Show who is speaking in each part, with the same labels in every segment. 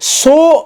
Speaker 1: 100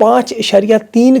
Speaker 1: 5.3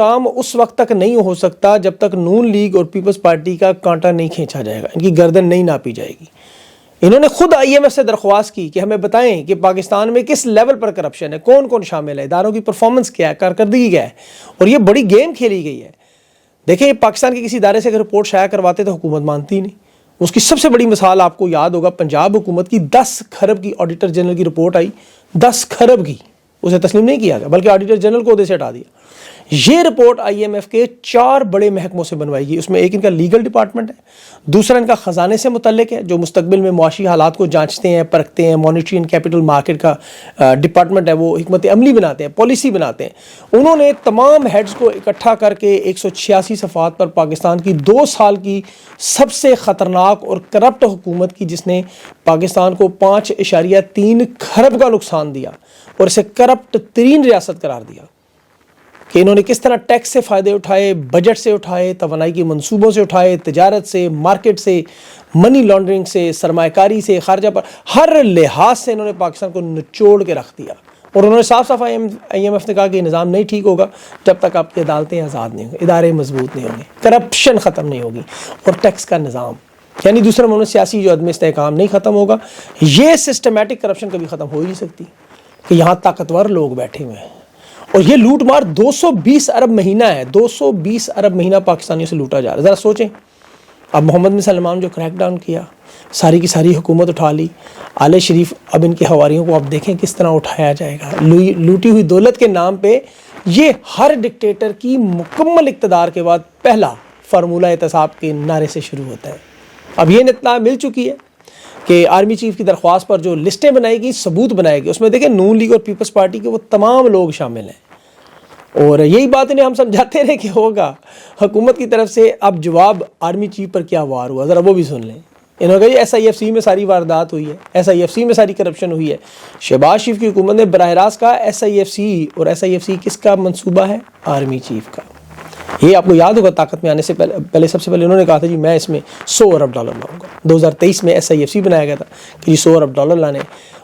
Speaker 1: کام اس وقت تک نہیں ہو سکتا جب تک نون لیگ اور پیپلز پارٹی کا کانٹا نہیں کھینچا جائے گا، ان کی گردن نہیں ناپی جائے گی۔ انہوں نے خود IMF سے درخواست کی کہ ہمیں بتائیں کہ پاکستان میں کس لیول پر کرپشن ہے، کون کون شامل ہے، اداروں کی پرفارمنس کیا ہے، کارکردگی کیا ہے، اور یہ بڑی گیم کھیلی گئی ہے۔ دیکھیں پاکستان کے کسی ادارے سے اگر رپورٹ شائع کرواتے تو حکومت مانتی ہی نہیں۔ اس کی سب سے بڑی مثال آپ کو یاد ہوگا، پنجاب حکومت کی 10 کھرب کی آڈیٹر جنرل کی رپورٹ آئی، 10 کھرب کی، اسے تسلیم نہیں کیا گیا بلکہ آڈیٹر جنرل کو عہدے سے ہٹا دیا۔ یہ رپورٹ IMF کے 4 بڑے محکموں سے بنوائی گئی، اس میں ایک ان کا لیگل ڈپارٹمنٹ ہے، دوسرا ان کا خزانے سے متعلق ہے جو مستقبل میں معاشی حالات کو جانچتے ہیں، پرکھتے ہیں، مانیٹری اینڈ کیپٹل مارکیٹ کا ڈپارٹمنٹ ہے، وہ حکمت عملی بناتے ہیں، پالیسی بناتے ہیں۔ انہوں نے تمام ہیڈز کو اکٹھا کر کے 186 صفحات پر پاکستان کی 2 سال کی سب سے خطرناک اور کرپٹ حکومت کی، جس نے پاکستان کو 5.3 کھرب کا نقصان دیا اور اسے کرپٹ ترین ریاست قرار دیا، کہ انہوں نے کس طرح ٹیکس سے فائدے اٹھائے، بجٹ سے اٹھائے، توانائی کے منصوبوں سے اٹھائے، تجارت سے، مارکیٹ سے، منی لانڈرنگ سے، سرمایہ کاری سے، خارجہ پر، ہر لحاظ سے انہوں نے پاکستان کو نچوڑ کے رکھ دیا۔ اور انہوں نے صاف صاف IMF نے کہا کہ یہ نظام نہیں ٹھیک ہوگا جب تک آپ کی عدالتیں آزاد نہیں ہوں گی، ادارے مضبوط نہیں ہوں گے، کرپشن ختم نہیں ہوگی، اور ٹیکس کا نظام، یعنی دوسرے ممالک میں سیاسی جو عدم استحکام نہیں ختم ہوگا، یہ سسٹمیٹک کرپشن کبھی ختم ہو ہی نہیں سکتی، کہ یہاں طاقتور لوگ بیٹھے ہوئے ہیں۔ اور یہ لوٹ مار 220 ارب مہینہ ہے، 220 ارب مہینہ پاکستانیوں سے لوٹا جا رہا ہے۔ ذرا سوچیں، اب محمد بن سلمان جو کریک ڈاؤن کیا، ساری کی ساری حکومت اٹھا لی، آل شریف، اب ان کے حواریوں کو آپ دیکھیں کس طرح اٹھایا جائے گا، لوٹی ہوئی دولت کے نام پہ۔ یہ ہر ڈکٹیٹر کی مکمل اقتدار کے بعد پہلا فارمولہ احتساب کے نعرے سے شروع ہوتا ہے۔ اب یہ اطلاع مل چکی ہے کہ آرمی چیف کی درخواست پر جو لسٹیں بنائی گئی، ثبوت بنائے گئے، اس میں دیکھیں نون لیگ اور پیپلز پارٹی کے وہ تمام لوگ شامل ہیں، اور یہی بات انہیں ہم سمجھاتے رہے کہ ہوگا۔ حکومت کی طرف سے اب جواب آرمی چیف پر کیا وار ہوا، ذرا وہ بھی سن لیں۔ انہوں نے کہا SIFC میں ساری واردات ہوئی ہے، SIFC میں ساری کرپشن ہوئی ہے۔ شہباز شریف کی حکومت نے براہ راست کہا SIFC، اور SIFC کس کا منصوبہ ہے؟ آرمی چیف کا۔ یہ آپ کو یاد ہوگا طاقت میں آنے سے پہلے سب سے پہلے انہوں نے کہا تھا جی میں اس میں $100 ارب لاؤں گا۔ 2023 میں SIFC بنایا گیا تھا کہ جی $100 ارب لانے،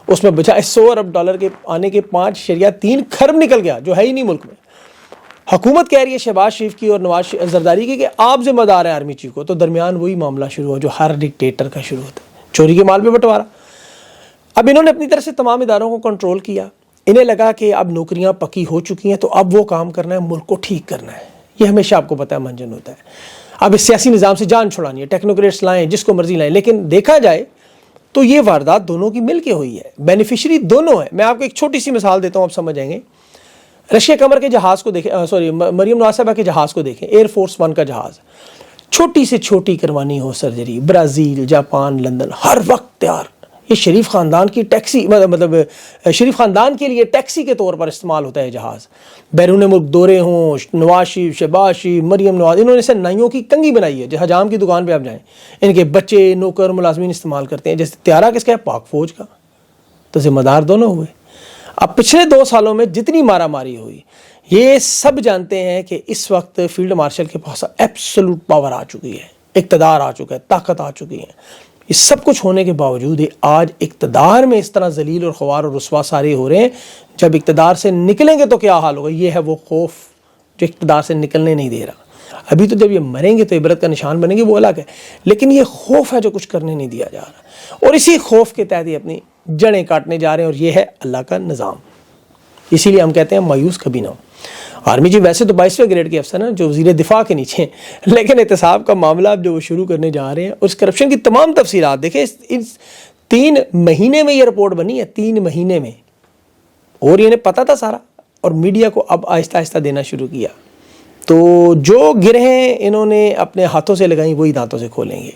Speaker 1: اس میں بجائے $100 ارب کے آنے کے 5.3 کھرب نکل گیا، جو ہے ہی نہیں ملک میں۔ حکومت کہہ رہی ہے شہباز شریف کی اور نواز زرداری کی کہ آپ ذمہ دار ہیں آرمی چیف کو، تو درمیان وہی معاملہ شروع ہوا جو ہر ڈکٹیٹر کا شروع ہوتا ہے، چوری کے مال پہ بٹوارا۔ اب انہوں نے اپنی طرف سے تمام اداروں کو کنٹرول کیا، انہیں لگا کہ اب نوکریاں پکی ہو چکی ہیں تو اب وہ کام کرنا ہے، ملک کو ٹھیک کرنا ہے۔ یہ ہمیشہ آپ کو پتہ ہے منجن ہوتا ہے، اب اس سیاسی نظام سے جان چھڑانی ہے، ٹیکنوکریٹس لائیں، جس کو مرضی لائیں، لیکن دیکھا جائے تو یہ واردات دونوں کی مل کے ہوئی ہے، بینیفیشری دونوں ہیں۔ میں آپ کو ایک چھوٹی سی مثال دیتا ہوں، آپ سمجھ جائیں گے۔ رشیا قمر کے جہاز کو دیکھیں، مریم نواز صاحبہ کے جہاز کو دیکھیں، ایئر فورس 1 کا جہاز، چھوٹی سے چھوٹی کروانی ہو سرجری، برازیل، جاپان، لندن، ہر وقت تیار۔ یہ شریف خاندان کی ٹیکسی، مطلب شریف خاندان کے لیے ٹیکسی کے طور پر استعمال ہوتا ہے جہاز۔ بیرون ملک دورے ہوں، نواز شریف، شہباز شریف، مریم نواز، انہوں نے اسے نائیوں کی کنگھی بنائی ہے۔ حجام کی دکان پہ آپ جائیں، ان کے بچے، نوکر، ملازمین استعمال کرتے ہیں۔ جیسے طیارہ کس کا ہے؟ پاک فوج کا، تو ذمہ دار دونوں ہوئے۔ اب پچھلے 2 سالوں میں جتنی مارا ماری ہوئی، یہ سب جانتے ہیں کہ اس وقت فیلڈ مارشل کے پاس ایبسولوٹ پاور آ چکی ہے، اقتدار آ چکا ہے، طاقت آ چکی ہے۔ یہ سب کچھ ہونے کے باوجود آج اقتدار میں اس طرح ذلیل اور خوار اور رسوا سارے ہو رہے ہیں۔ جب اقتدار سے نکلیں گے تو کیا حال ہوگا؟ یہ ہے وہ خوف جو اقتدار سے نکلنے نہیں دے رہا۔ ابھی تو جب یہ مریں گے تو عبرت کا نشان بنیں گے، وہ الگ ہے، لیکن یہ خوف ہے جو کچھ کرنے نہیں دیا جا رہا، اور اسی خوف کے تحت یہ اپنی جڑیں کاٹنے جا رہے ہیں، اور یہ ہے اللہ کا نظام۔ اسی لیے ہم کہتے ہیں مایوس کبھی نہ ہو۔ آرمی چیف ویسے تو 22ویں گریڈ کے افسر ہیں جو وزیر دفاع کے نیچے ہیں، لیکن احتساب کا معاملہ جو وہ شروع کرنے جا رہے ہیں، اس کرپشن کی تمام تفصیلات دیکھیں۔ اس 3 مہینے میں یہ رپورٹ بنی ہے، 3 مہینے میں، اور انہیں پتہ تھا سارا، اور میڈیا کو اب آہستہ آہستہ دینا شروع کیا۔ تو جو گرہیں انہوں نے اپنے ہاتھوں سے لگائیں وہی دانتوں سے کھولیں گے۔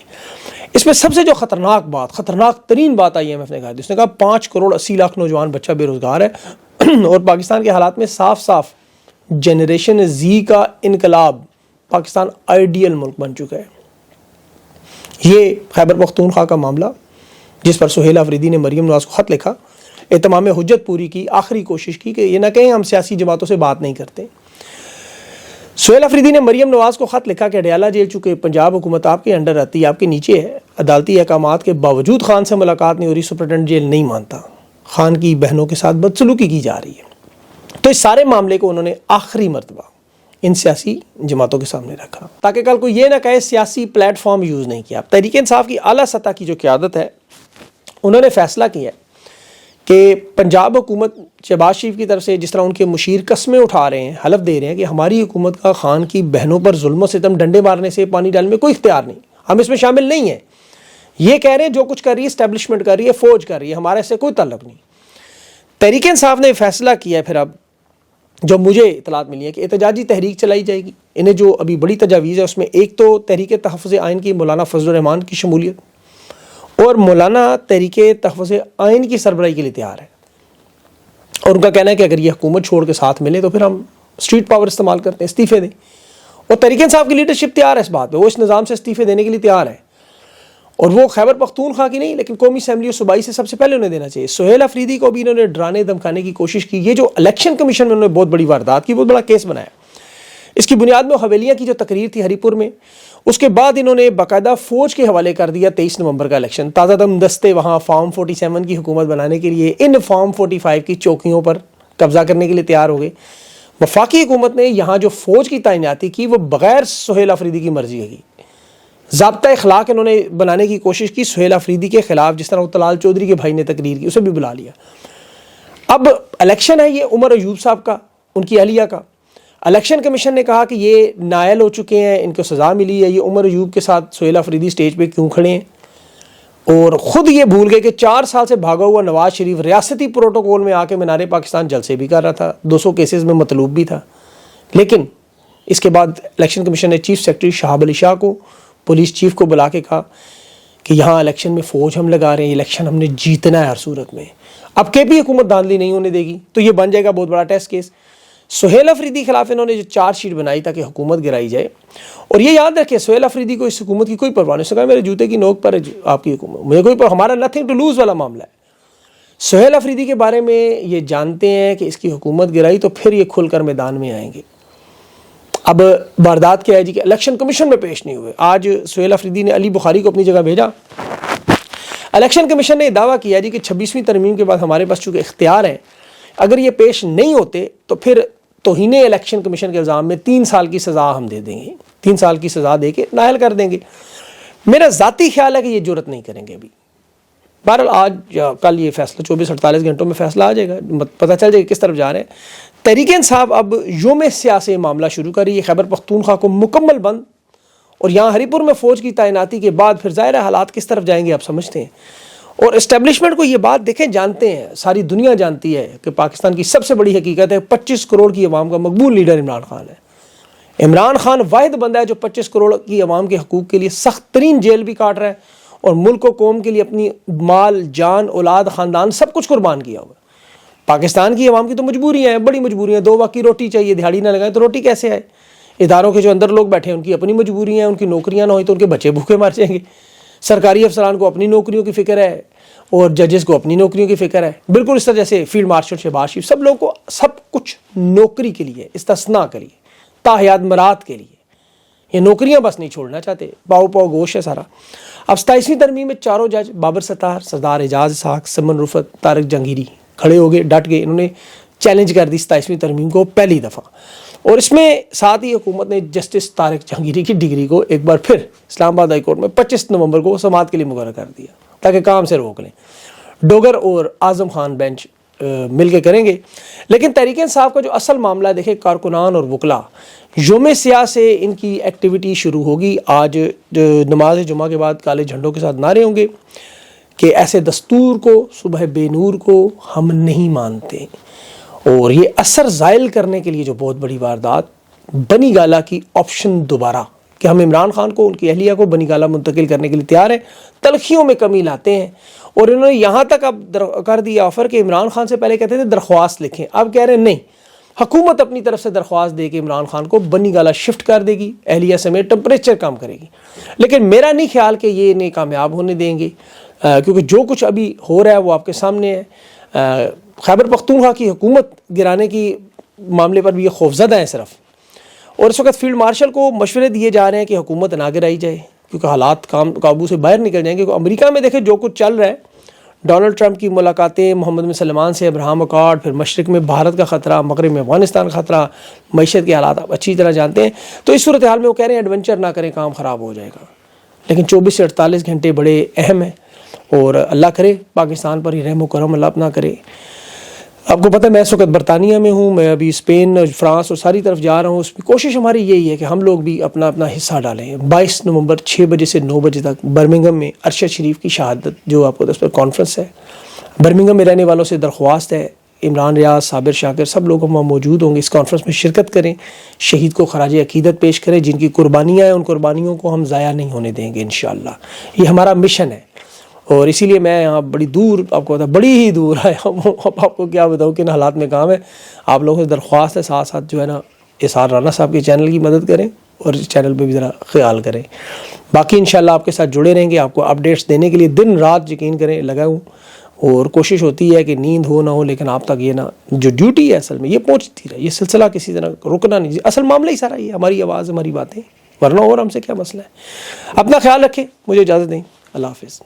Speaker 1: اس میں سب سے جو خطرناک ترین بات IMF نے کہا، اس نے کہا 5 کروڑ 80 لاکھ نوجوان بچہ بے روزگار ہے، اور پاکستان کے حالات میں صاف صاف جنریشن زی کا انقلاب، پاکستان آئیڈیل ملک بن چکا ہے۔ یہ خیبر پختونخوا کا معاملہ، جس پر سہیل آفریدی نے مریم نواز کو خط لکھا، اتمام حجت پوری کی، آخری کوشش کی کہ یہ نہ کہیں ہم سیاسی جماعتوں سے بات نہیں کرتے۔ سہیل آفریدی نے مریم نواز کو خط لکھا کہ اڈیالہ جیل چکے پنجاب حکومت آپ کے انڈر آتی ہے، آپ کے نیچے ہے، عدالتی احکامات کے باوجود خان سے ملاقات نہیں ہو رہی، سپرنٹینڈنٹ جیل نہیں مانتا، خان کی بہنوں کے ساتھ بدسلوکی کی جا رہی ہے۔ تو اس سارے معاملے کو انہوں نے آخری مرتبہ ان سیاسی جماعتوں کے سامنے رکھا تاکہ کل کو یہ نہ کہے سیاسی پلیٹ فارم یوز نہیں کیا. تحریک انصاف کی اعلیٰ سطح کی جو قیادت ہے انہوں نے فیصلہ کیا ہے کہ پنجاب حکومت شہباز شریف کی طرف سے جس طرح ان کے مشیر قسمیں اٹھا رہے ہیں, حلف دے رہے ہیں کہ ہماری حکومت کا خان کی بہنوں پر ظلم و ستم, ڈنڈے مارنے سے, پانی ڈالنے میں کوئی اختیار نہیں, ہم اس میں شامل نہیں ہیں. یہ کہہ رہے ہیں جو کچھ کر رہی ہے اسٹیبلشمنٹ کر رہی ہے, فوج کر رہی ہے, ہمارا اس سے کوئی تعلق نہیں. تحریک انصاف نے فیصلہ کیا ہے پھر اب جو مجھے اطلاعات ملی ہے کہ احتجاجی تحریک چلائی جائے گی. انہیں جو ابھی بڑی تجاویز ہے اس میں ایک تو تحریک تحفظ آئین کی مولانا فضل الرحمان کی شمولیت اور مولانا تحریک تحفظ آئین کی سربراہی کے لیے تیار ہے, اور ان کا کہنا ہے کہ اگر یہ حکومت چھوڑ کے ساتھ ملے تو پھر ہم اسٹریٹ پاور استعمال کرتے ہیں, استعفے دیں. اور تحریک انصاف کی لیڈرشپ تیار ہے اس بات پہ, وہ اس نظام سے استعفے دینے کے لیے تیار ہے, اور وہ خیبر پختونخوا کی نہیں لیکن قومی اسمبلی اور صوبائی سے سب سے پہلے انہیں دینا چاہیے. سہیل افریدی کو بھی انہوں نے ڈرانے دھمکانے کی کوشش کی. یہ جو الیکشن کمیشن میں انہوں نے بہت بڑی واردات کی, بہت بڑا کیس بنایا. اس کی بنیاد میں حویلیاں کی جو تقریر تھی ہری پور میں, اس کے بعد انہوں نے باقاعدہ فوج کے حوالے کر دیا 23 نومبر کا الیکشن. تازہ دم دستے وہاں فارم 47 کی حکومت بنانے کے لیے ان فارم 45 کی چوکیوں پر قبضہ کرنے کے لیے تیار ہو گئے. وفاقی حکومت نے یہاں جو فوج کی تعیناتی کی وہ بغیر سہیل افریدی کی مرضی کی. ضابطہ اخلاق انہوں نے بنانے کی کوشش کی سہیل افریدی کے خلاف, جس طرح طلال چودھری کے بھائی نے تقریر کی, اسے بھی بلا لیا. اب الیکشن ہے یہ عمر ایوب صاحب کا, ان کی اہلیہ کا. الیکشن کمیشن نے کہا کہ یہ نائل ہو چکے ہیں, ان کو سزا ملی ہے, یہ عمر ایوب کے ساتھ سہیل افریدی سٹیج پہ کیوں کھڑے ہیں, اور خود یہ بھول گئے کہ 4 سال سے بھاگا ہوا نواز شریف ریاستی پروٹوکول میں آ کے مینار پاکستان جلسے بھی کر رہا تھا, 200 کیسز میں مطلوب بھی تھا. لیکن اس کے بعد الیکشن کمیشن نے چیف سیکرٹری شہاب علی شاہ کو, پولیس چیف کو بلا کے کہا کہ یہاں الیکشن میں فوج ہم لگا رہے ہیں, الیکشن ہم نے جیتنا ہے ہر صورت میں. اب کے پی حکومت دھاندلی نہیں ہونے دے گی تو یہ بن جائے گا بہت بڑا ٹیسٹ کیس. سہیل افریدی خلاف انہوں نے جو چارج شیٹ بنائی تاکہ حکومت گرائی جائے, اور یہ یاد رکھیں سہیل افریدی کو اس حکومت کی کوئی پرواہ نہیں. اس نے کہا میرے جوتے کی نوک پر آپ کی حکومت, مجھے کوئی ہمارا نتھنگ ٹو لوز والا معاملہ ہے. سہیل افریدی کے بارے میں یہ جانتے ہیں کہ اس کی حکومت گرائی تو پھر یہ کھل کر میدان میں آئیں گے. اب واردات کیا ہے جی کہ الیکشن کمیشن میں پیش نہیں ہوئے. آج سہیل افریدی نے علی بخاری کو اپنی جگہ بھیجا. الیکشن کمیشن نے یہ دعویٰ کیا جی کہ 26ویں ترمیم کے بعد ہمارے پاس چونکہ اختیار ہے, اگر یہ پیش نہیں ہوتے تو پھر توہین الیکشن کمیشن کے الزام میں 3 سال کی سزا ہم دے دیں گے, 3 سال کی سزا دے کے نائل کر دیں گے. میرا ذاتی خیال ہے کہ یہ جرت نہیں کریں گے ابھی. بہرحال آج یا کل یہ فیصلہ 24-48 گھنٹوں میں فیصلہ آ جائے گا, پتہ چل جائے گا کس طرف جا رہے ہیں. تحریک انصاف اب یوم سیاہ سے معاملہ شروع کر رہی ہے. خیبر پختونخوا کو مکمل بند, اور یہاں ہری پور میں فوج کی تعیناتی کے بعد پھر ظاہر حالات کس طرف جائیں گے آپ سمجھتے ہیں. اور اسٹیبلشمنٹ کو یہ بات دیکھیں, جانتے ہیں, ساری دنیا جانتی ہے کہ پاکستان کی سب سے بڑی حقیقت ہے 25 کروڑ کی عوام کا مقبول لیڈر عمران خان ہے. عمران خان واحد بندہ ہے جو 25 کروڑ کی عوام کے حقوق کے لیے سخت ترین جیل بھی کاٹ رہا ہے, اور ملک و قوم کے لیے اپنی مال, جان, اولاد, خاندان سب کچھ قربان کیا ہوا. پاکستان کی عوام کی تو مجبوریاں ہیں, بڑی مجبوریاں. 2 وقت کی روٹی چاہیے, دہاڑی نہ لگائیں تو روٹی کیسے آئے. اداروں کے جو اندر لوگ بیٹھے ہیں ان کی اپنی مجبوریاں ہیں, ان کی نوکریاں نہ ہوئی تو ان کے بچے بھوکے مر جائیں گے. سرکاری افسران کو اپنی نوکریوں کی فکر ہے, اور ججز کو اپنی نوکریوں کی فکر ہے. بالکل اس طرح جیسے فیلڈ مارشل شہباز شریف, سب لوگوں کو سب کچھ نوکری کے لیے, استثناء کے لیے, تاحیات مراد کے لیے. یہ نوکریاں بس نہیں چھوڑنا چاہتے, پاؤ پاؤ گوشت ہے سارا. اب 27ویں ترمیم میں چاروں جج بابر ستار, سردار اعجاز اسحاق, سمن رفت, طارق جہانگیری کھڑے ہو گئے, ڈٹ گئے. انہوں نے چیلنج کر دی 27ویں ترمیم کو پہلی دفعہ, اور اس میں ساتھ ہی حکومت نے جسٹس طارق جہانگیری کی ڈگری کو ایک بار پھر اسلام آباد ہائی کورٹ میں 25 نومبر کو سماعت کے لیے مقرر کر دیا تاکہ کام سے روک لیں. ڈوگر اور اعظم خان بینچ مل کے کریں گے. لیکن تحریک انصاف کا جو اصل معاملہ دیکھیں, کارکنان اور وکلا, یوم سیاہ سے ان کی ایکٹیویٹی شروع ہوگی. آج نماز جمعہ کے بعد کالے جھنڈوں کے ساتھ نعرے ہوں گے کہ ایسے دستور کو, صبح بے نور کو ہم نہیں مانتے. اور یہ اثر زائل کرنے کے لیے جو بہت بڑی واردات, بنی گالہ کی آپشن دوبارہ, کہ ہم عمران خان کو, ان کی اہلیہ کو بنی گالہ منتقل کرنے کے لیے تیار ہیں. تلخیوں میں کمی لاتے ہیں, اور انہوں نے یہاں تک اب کر دیا آفر کہ عمران خان سے پہلے کہتے تھے درخواست لکھیں, اب کہہ رہے ہیں نہیں, حکومت اپنی طرف سے درخواست دے کے عمران خان کو بنی گالہ شفٹ کر دے گی, اہلیہ سمیت ٹمپریچر کم کرے گی. لیکن میرا نہیں خیال کہ یہ انہیں کامیاب ہونے دیں گے, کیونکہ جو کچھ ابھی ہو رہا ہے وہ آپ کے سامنے ہے. خیبر پختونخوا کی حکومت گرانے کی معاملے پر بھی یہ خوفزدہ ہیں صرف. اور اس وقت فیلڈ مارشل کو مشورے دیے جا رہے ہیں کہ حکومت نہ گرائی جائے, کیونکہ حالات قابو سے باہر نکل جائیں گے. امریکہ میں دیکھیں جو کچھ چل رہا ہے, ڈونلڈ ٹرمپ کی ملاقاتیں، محمد بن سلمان سے ابراہم اکارڈ، پھر مشرق میں بھارت کا خطرہ، مغرب میں افغانستان کا خطرہ، معیشت کے حالات آپ اچھی طرح جانتے ہیں. تو اس صورتحال میں وہ کہہ رہے ہیں ایڈونچر نہ کریں، کام خراب ہو جائے گا. لیکن 24 سے 48 گھنٹے بڑے اہم ہیں، اور اللہ کرے پاکستان پر ہی رحم و کرم اللہ اپنا کرے. آپ کو پتہ ہے میں اس وقت برطانیہ میں ہوں، میں ابھی اسپین اور فرانس اور ساری طرف جا رہا ہوں. اس کی کوشش ہماری یہی ہے کہ ہم لوگ بھی اپنا حصہ ڈالیں. 22 نومبر 6 بجے سے 9 بجے تک برمنگھم میں ارشد شریف کی شہادت جو آپ کو اس پر کانفرنس ہے. برمنگھم میں رہنے والوں سے درخواست ہے، عمران ریاض، صابر شاکر سب لوگ ہم موجود ہوں گے. اس کانفرنس میں شرکت کریں، شہید کو خراج عقیدت پیش کریں. جن کی قربانیاں ہیں ان قربانیوں کو ہم ضائع نہیں ہونے دیں گے انشاءاللہ. یہ ہمارا مشن ہے، اور اسی لیے میں یہاں بڑی دور، آپ کو پتا بڑی ہی دور ہے، آپ کو کیا بتاؤں کن حالات میں کام ہے. آپ لوگوں سے درخواست ہے ساتھ ساتھ جو ہے نا اسار رانا صاحب کے چینل کی مدد کریں، اور اس چینل پہ بھی ذرا خیال کریں. باقی انشاءاللہ آپ کے ساتھ جڑے رہیں گے، آپ کو اپڈیٹس دینے کے لیے دن رات یقین کریں لگا ہوں. اور کوشش ہوتی ہے کہ نیند ہو نہ ہو، لیکن آپ تک یہ نا جو ڈیوٹی ہے اصل میں یہ پہنچتی رہے. یہ سلسلہ کسی طرح رکنا نہیں، اصل معاملہ ہی سارا یہ ہماری آواز، ہماری باتیں، ورنہ اور ہم سے کیا مسئلہ ہے. اپنا خیال رکھیں، مجھے اجازت دیں، اللہ حافظ.